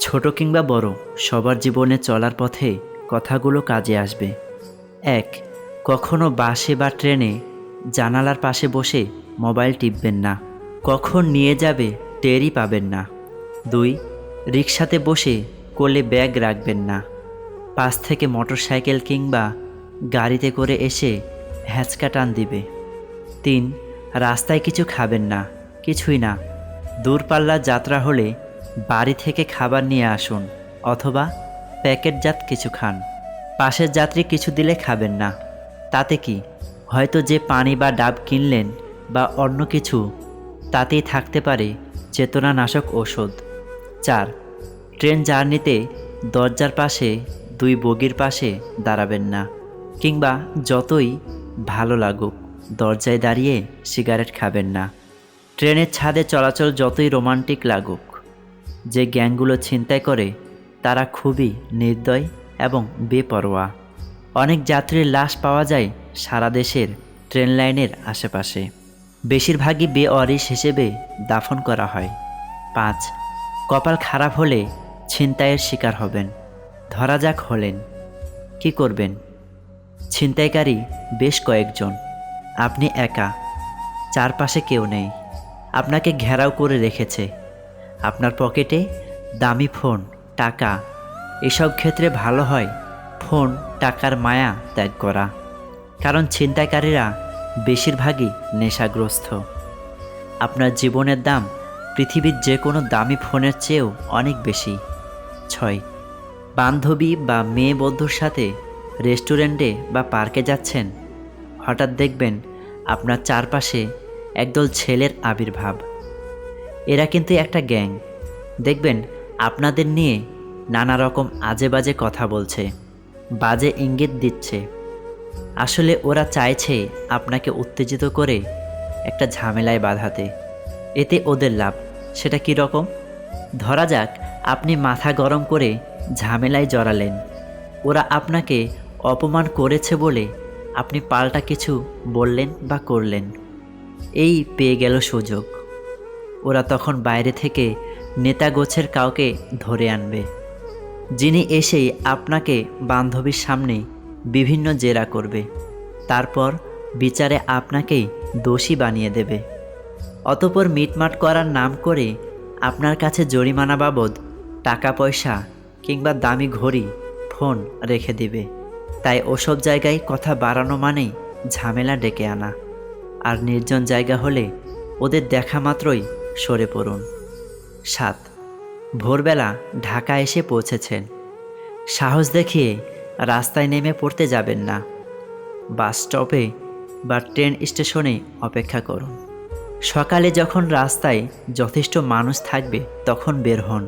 ছোট কিংবা বড় সবার জীবনে চলার পথে কথাগুলো কাজে আসবে। ১. কখনো বাসে বা ট্রেনে জানালার পাশে বসে মোবাইল টিপবেন না। কখন নিয়ে যাবে টেরই পাবেন না। ২. রিকশাতে বসে কোলে ব্যাগ রাখবেন না। পাশ থেকে মোটরসাইকেল কিংবা গাড়িতে করে এসে হ্যাঁচকা টান দিবে। ৩. রাস্তায় কিছু খাবেন না, কিছুই না। দূরপাল্লার যাত্রা হলে বাড়ি থেকে খাবার নিয়ে আসুন অথবা প্যাকেটজাত কিছু খান। পাশের যাত্রী কিছু দিলে খাবেন না। তাতে কি, হয়তো যে পানি বা ডাব কিনলেন বা অন্য কিছু, তাতেই থাকতে পারে চেতনানাশক ঔষধ। ৪. ট্রেন জার্নিতে দরজার পাশে ২ বগির পাশে দাঁড়াবেন না, কিংবা যতই ভালো লাগুক দরজায় দাঁড়িয়ে সিগারেট খাবেন না। ট্রেনের ছাদে চলাচল যতই রোমান্টিক লাগুক, যে গ্যাংগুলো ছিনতাই করে তারা খুবই নির্দয় এবং বেপরোয়া। অনেক যাত্রীর লাশ পাওয়া যায় সারা দেশের ট্রেন লাইনের আশেপাশে। বেশিরভাগই বেওয়ারিশ হিসেবে দাফন করা হয়। ৫. কপাল খারাপ হলে ছিনতাইয়ের শিকার হবেন। ধরা যাক হলেন, কি করবেন? ছিনতাইকারী বেশ কয়েকজন, আপনি একা, চারপাশে কেউ নেই, আপনাকে ঘেরাও করে রেখেছে। আপনার পকেটে দামি ফোন, টাকা। এসব ক্ষেত্রে ভালো হয় ফোন, টাকার মায়া ত্যাগ করা, কারণ ছিনতাইকারীরা বেশিরভাগই নেশাগ্রস্ত। আপনার জীবনের দাম পৃথিবীর যে কোনো দামি ফোনের চেয়েও অনেক বেশি। ৬. বান্ধবী বা মেয়ে বন্ধুর সাথে রেস্টুরেন্টে বা পার্কে যাচ্ছেন, হঠাৎ দেখবেন আপনার চারপাশে একদল ছেলের আবির্ভাব। এরা কিন্তু একটা গ্যাং। দেখবেন আপনাদের নিয়ে নানা রকম আজে বাজে কথা বলছে, বাজে ইঙ্গিত দিচ্ছে। আসলে ওরা চাইছে আপনাকে উত্তেজিত করে একটা ঝামেলায় বাঁধাতে। এতে ওদের লাভ। সেটা কী রকম? ধরা যাক আপনি মাথা গরম করে ঝামেলায় জড়ালেন। ওরা আপনাকে অপমান করেছে বলে আপনি পাল্টা কিছু বললেন বা করলেন। এই পেয়ে গেল সুযোগ। ওরা তখন বাইরে থেকে নেতা গোছের কাউকে ধরে আনবে, যিনি এসেই আপনাকে বান্ধবীর সামনে বিভিন্ন জেরা করবে। তারপর বিচারে আপনাকেই দোষী বানিয়ে দেবে। অতঃপর মিটমাট করার নাম করে আপনার কাছে জরিমানা বাবদ টাকা পয়সা কিংবা দামি ঘড়ি, ফোন রেখে দিবে। তাই ওসব জায়গায় কথা বাড়ানো মানেই ঝামেলা ডেকে আনা। আর নির্জন জায়গা হলে ওদের দেখা মাত্রই সরে পড়ুন। ৭. ভোরবেলা ঢাকা এসে পৌঁছেছেন, সাহস দেখিয়ে রাস্তায় নেমে পড়তে যাবেন না। বাস স্টপে বা ট্রেন স্টেশনে অপেক্ষা করুন। সকালে যখন রাস্তায় যথেষ্ট মানুষ থাকবে তখন বের হন।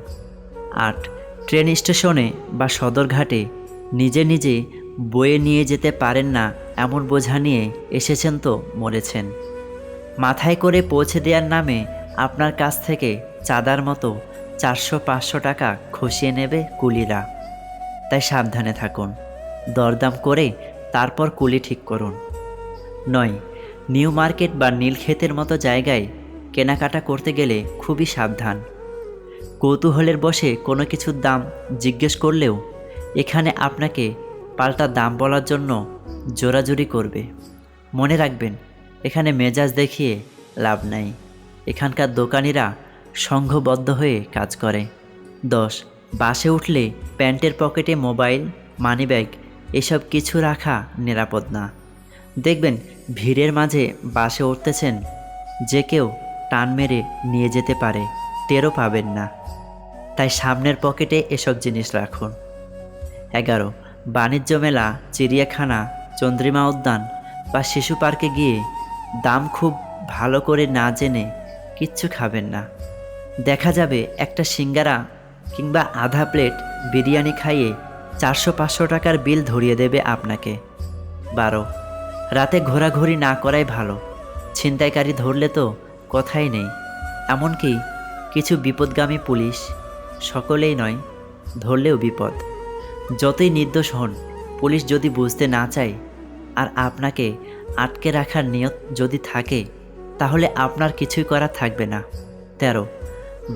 ৮. ট্রেন স্টেশনে বা সদরঘাটে নিজে নিজে বয়ে নিয়ে যেতে পারেন না এমন বোঝা নিয়ে এসেছেন তো মরেছেন। মাথায় করে পৌঁছে দেওয়ার নামে আপনার কাছ থেকে চাঁদার মতো ৪০০-৫০০ টাকা খসিয়ে নেবে কুলিরা। তাই সাবধানে থাকুন, দরদাম করে তারপর কুলি ঠিক করুন। ৯. নিউ মার্কেট বা নীলক্ষেতের মতো জায়গায় কেনাকাটা করতে গেলে খুবই সাবধান। কৌতূহলের বশে কোনো কিছুর দাম জিজ্ঞেস করলেও এখানে আপনাকে পাল্টা দাম বলার জন্য জোরাজুরি করবে। মনে রাখবেন, এখানে মেজাজ দেখিয়ে লাভ নাই। এখানকার দোকানিরা সংঘবদ্ধ হয়ে কাজ করে। ১০. বাসে উঠলে প্যান্টের পকেটে মোবাইল, মানিব্যাগ এসব কিছু রাখা নিরাপদ না। দেখবেন ভিড়ের মাঝে বাসে উঠতেছেন, যে কেউ টান মেরে নিয়ে যেতে পারে, টেরও পাবেন না। তাই সামনের পকেটে এসব জিনিস রাখুন। ১১. বাণিজ্য মেলা, চিড়িয়াখানা, চন্দ্রিমা উদ্যান বা শিশু পার্কে গিয়ে দাম খুব ভালো করে না জেনে কিচ্ছু খাবেন না। দেখা যাবে একটা সিঙ্গারা কিংবা আধা প্লেট বিরিয়ানি খাইয়ে ৪০০-৫০০ টাকার বিল ধরিয়ে দেবে আপনাকে। ১২. রাতে ঘোরাঘুরি না করাই ভালো। ছিনতাইকারী ধরলে তো কথাই নেই। এমনকি কিছু বিপদগামী পুলিশ, সকলেই নয়, ধরলেও বিপদ। যতই নির্দোষ হন, পুলিশ যদি বুঝতে না চায় আর আপনাকে আটকে রাখার নিয়ত যদি থাকে, তাহলে আপনার কিছুই করার থাকবে না। ১৩.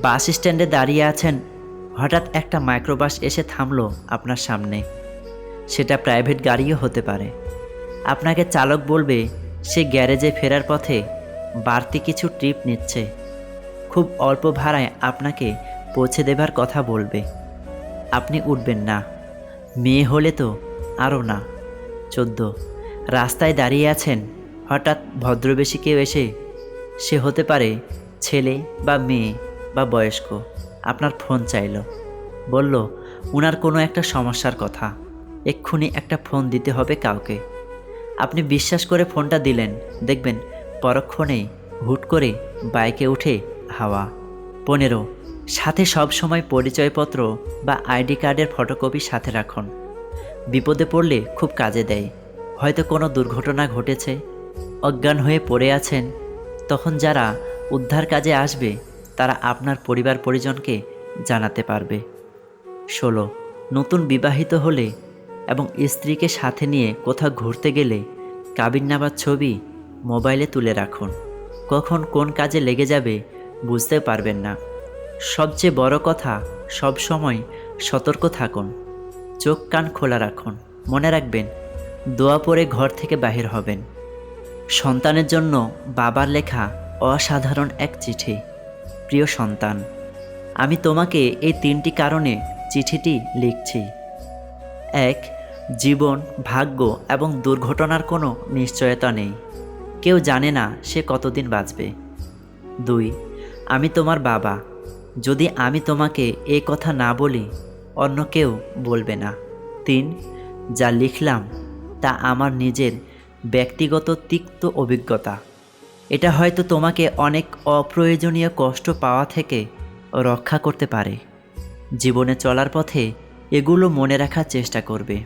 বাস স্ট্যান্ডে দাঁড়িয়ে আছেন, হঠাৎ একটা মাইক্রোবাস এসে থামলো আপনার সামনে। সেটা প্রাইভেট গাড়িও হতে পারে। আপনাকে চালক বলবে সে গ্যারেজে ফেরার পথে বাড়তি কিছু ট্রিপ নিচ্ছে, খুব অল্প ভাড়ায় আপনাকে পৌঁছে দেবার কথা বলবে। আপনি উঠবেন না। মেয়ে হলে তো আরও না। 14, রাস্তায় দাঁড়িয়ে আছেন, হঠাৎ ভদ্রবেশী কেউ এসে, সে হতে পারে ছেলে বা মেয়ে বা বয়স্ক, আপনার ফোন চাইল। বলল উনার কোনো একটা সমস্যার কথা, এক্ষুনি একটা ফোন দিতে হবে কাউকে। আপনি বিশ্বাস করে ফোনটা দিলেন, দেখবেন পরক্ষণেই হুট করে বাইকে উঠে হাওয়া। 15, সাথে সব সময় পরিচয়পত্র বা আইডি কার্ডের ফটোকপি সাথে রাখুন। বিপদে পড়লে খুব কাজে দেয়। হয়তো কোনো দুর্ঘটনা ঘটেছে, অজ্ঞান হয়ে পড়ে আছেন, তখন যারা উদ্ধার কাজে আসবে তারা আপনার পরিবার পরিজনকে জানাতে পারবে। 16, নতুন বিবাহিত হলে এবং স্ত্রীকে সাথে নিয়ে কোথাও ঘুরতে গেলে কাবিননামার ছবি মোবাইলে তুলে রাখুন। কখন কোন কাজে লেগে যাবে বুঝতে পারবেন না। সবচেয়ে বড় কথা, সব সময় সতর্ক থাকুন, চোখ কান খোলা রাখুন। মনে রাখবেন, দোয়া পড়ে ঘর থেকে বাহির হবেন। সন্তানের জন্য বাবার লেখা অসাধারণ এক চিঠি। প্রিয় সন্তান, আমি তোমাকে এই 3টি কারণে চিঠিটি লিখছি। 1, জীবন, ভাগ্য এবং দুর্ঘটনার কোনো নিশ্চয়তা নেই। কেউ জানে না সে কতদিন বাঁচবে। 2, আমি তোমার বাবা। যদি আমি তোমাকে এ কথা না বলি, অন্য কেউ বলবে না। 3, যা লিখলাম তা আমার নিজের ব্যক্তিগত তিক্ত অভিজ্ঞতা। এটা হয়তো তোমাকে অনেক অপ্রয়োজনীয় কষ্ট পাওয়া থেকে রক্ষা করতে পারে। জীবনে চলার পথে এগুলো মনে রাখার চেষ্টা করবে।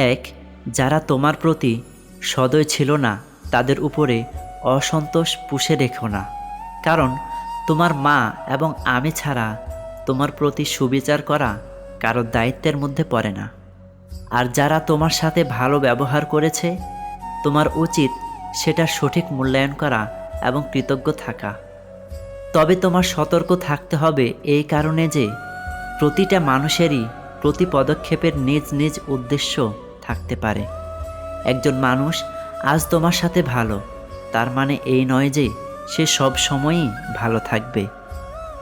1, যারা তোমার প্রতি সদয় ছিল না তাদের উপরে অসন্তোষ পুষে রেখো না, কারণ তোমার মা এবং আমি ছাড়া তোমার প্রতি সুবিচার করা কারো দায়িত্বের মধ্যে পড়ে না। আর যারা তোমার সাথে ভালো ব্যবহার করেছে, তোমার উচিত সেটা সঠিক মূল্যায়ন করা এবং কৃতজ্ঞ থাকা। তবে তোমার সতর্ক থাকতে হবে এই কারণে যে প্রতিটা মানুষেরই প্রতি পদক্ষেপের নিজ নিজ উদ্দেশ্য থাকতে পারে। একজন মানুষ আজ তোমার সাথে ভালো, তার মানে এই নয় যে সে সব সময়ই ভালো থাকবে।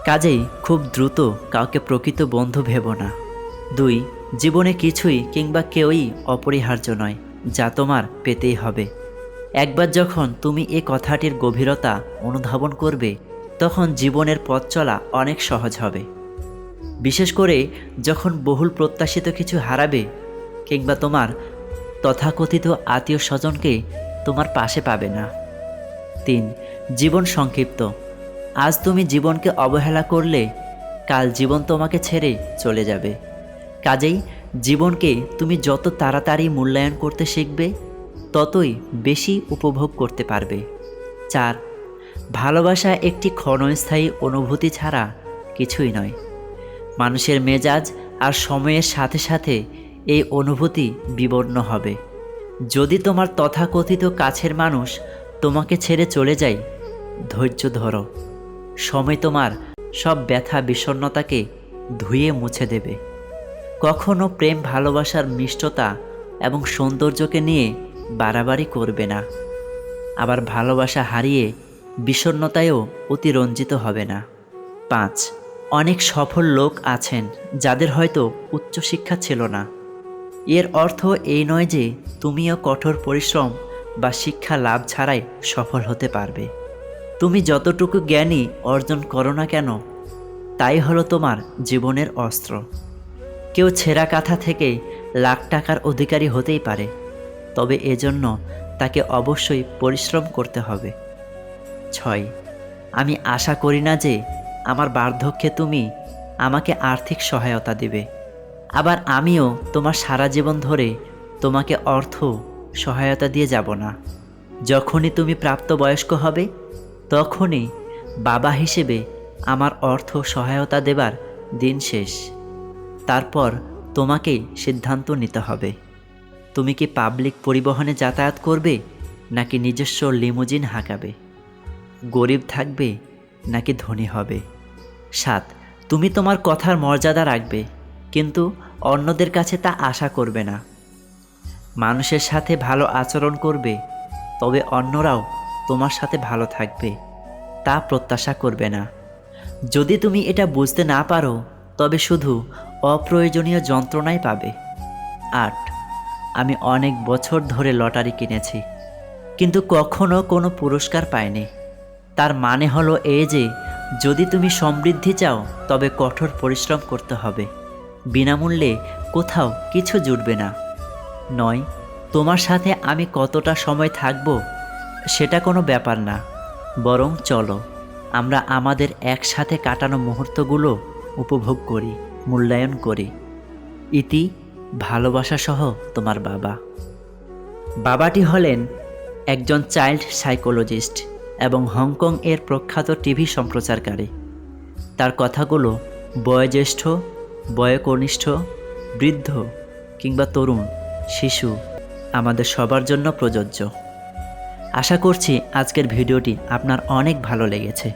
কাজেই খুব দ্রুত কাউকে প্রকৃত বন্ধু ভেবো না। 2, জীবনে কিছুই কিংবা কেউই অপরিহার্য নয় যা তোমার পেতেই হবে। একবার যখন তুমি এ কথাটির গভীরতা অনুধাবন করবে, তখন জীবনের পথ চলা অনেক সহজ হবে। বিশেষ করে যখন বহুল প্রত্যাশিত কিছু হারাবে কিংবা তোমার তথাকথিত আত্মীয় স্বজনকে তোমার পাশে পাবে না। 3, জীবন সংক্ষিপ্ত। আজ তুমি জীবনকে অবহেলা করলে কাল জীবন তোমাকে ছেড়ে চলে যাবে। কাজেই জীবনকে তুমি যত তাড়াতাড়ি মূল্যায়ন করতে শিখবে, ততই বেশি উপভোগ করতে পারবে। 4, ভালোবাসা একটি ক্ষণস্থায়ী অনুভূতি ছাড়া কিছুই নয়। মানুষের মেজাজ আর সময়ের সাথে সাথে এই অনুভূতি বিবর্ণ হবে। যদি তোমার তথাকথিত কাছের মানুষ তোমাকে ছেড়ে চলে যায়, ধৈর্য ধরো। সময় তোমার সব ব্যথা বিষণ্ণতাকে ধুয়ে মুছে দেবে। কখনো প্রেম ভালোবাসার মিষ্টতা এবং সৌন্দর্যকে নিয়ে বাড়াবাড়ি করবে না। আবার ভালোবাসা হারিয়ে বিষণ্ণতায়ও অতিরঞ্জিত হবে না। 5, অনেক সফল লোক আছেন যাদের হয়তো উচ্চশিক্ষা ছিল না। এর অর্থ এই নয় যে তুমিও কঠোর পরিশ্রম বা শিক্ষা লাভ ছাড়াই সফল হতে পারবে। তুমি যতটুকু জ্ঞানই অর্জন করো না কেন, তাই হলো তোমার জীবনের অস্ত্র। কেউ ছেঁড়া কাঁথা থেকে লাখ টাকার অধিকারী হতেই পারে, তবে এজন্য তাকে অবশ্যই পরিশ্রম করতে হবে। 6, আমি আশা করি না যে আমার বার্ধক্যে তুমি আমাকে আর্থিক সহায়তা দেবে, আবার আমিও তোমার সারা জীবন ধরে তোমাকে অর্থ সহায়তা দিয়ে যাব না। যখনই তুমি প্রাপ্তবয়স্ক হবে, তখনই বাবা হিসেবে আমার অর্থ সহায়তা দেবার দিন শেষ। তারপর তোমাকেই সিদ্ধান্ত নিতে হবে, তুমি কি পাবলিক পরিবহনে যাতায়াত করবে নাকি নিজস্ব লিমুজিন হাঁকাবে, গরিব থাকবে নাকি ধনী হবে। 7, তুমি তোমার কথার মর্যাদা রাখবে, কিন্তু অন্যদের কাছে তা আশা করবে না। মানুষের সাথে ভালো আচরণ করবে, তবে অন্যরাও তোমার সাথে ভালো থাকবে তা প্রত্যাশা করবে না। যদি তুমি এটা বুঝতে না পারো, তবে শুধু অপ্রয়োজনীয় যন্ত্রণাই পাবে। ৮, আমি অনেক বছর ধরে লটারি কিনেছি, কিন্তু কখনো কোনো পুরস্কার পাইনি। তার মানে হলো এই যে, যদি তুমি সমৃদ্ধি চাও, তবে কঠোর পরিশ্রম করতে হবে। বিনামূল্যে কোথাও কিছু জুটবে না। ৯, তোমার সাথে আমি কতটা সময় থাকব সেটা কোনো ব্যাপার না, বরং চলো আমরা আমাদের একসাথে কাটানো মুহূর্তগুলো উপভোগ করি, মূল্যায়ন করি। ইতি, ভালোবাসা সহ তোমার বাবা। বাবাটি হলেন একজন চাইল্ড সাইকোলজিস্ট এবং হংকং এর প্রখ্যাত টিভি সম্প্রচারকারী। তার কথাগুলো বয়োজ্যেষ্ঠ, বয়োকনিষ্ঠ, বৃদ্ধ কিংবা তরুণ, শিশু, আমাদের সবার জন্য প্রযোজ্য। আশা করছি আজকের ভিডিওটি আপনার অনেক ভালো লেগেছে।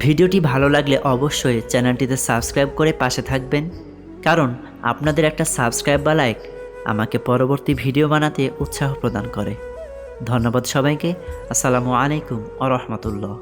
ভিডিওটি ভালো লাগলে অবশ্যই চ্যানেলটিতে সাবস্ক্রাইব করে পাশে থাকবেন, কারণ আপনাদের একটা সাবস্ক্রাইব বা লাইক আমাকে পরবর্তী ভিডিও বানাতে উৎসাহ প্রদান করে। ধন্যবাদ সবাইকে। আসসালামু আলাইকুম ওয়া রাহমাতুল্লাহ।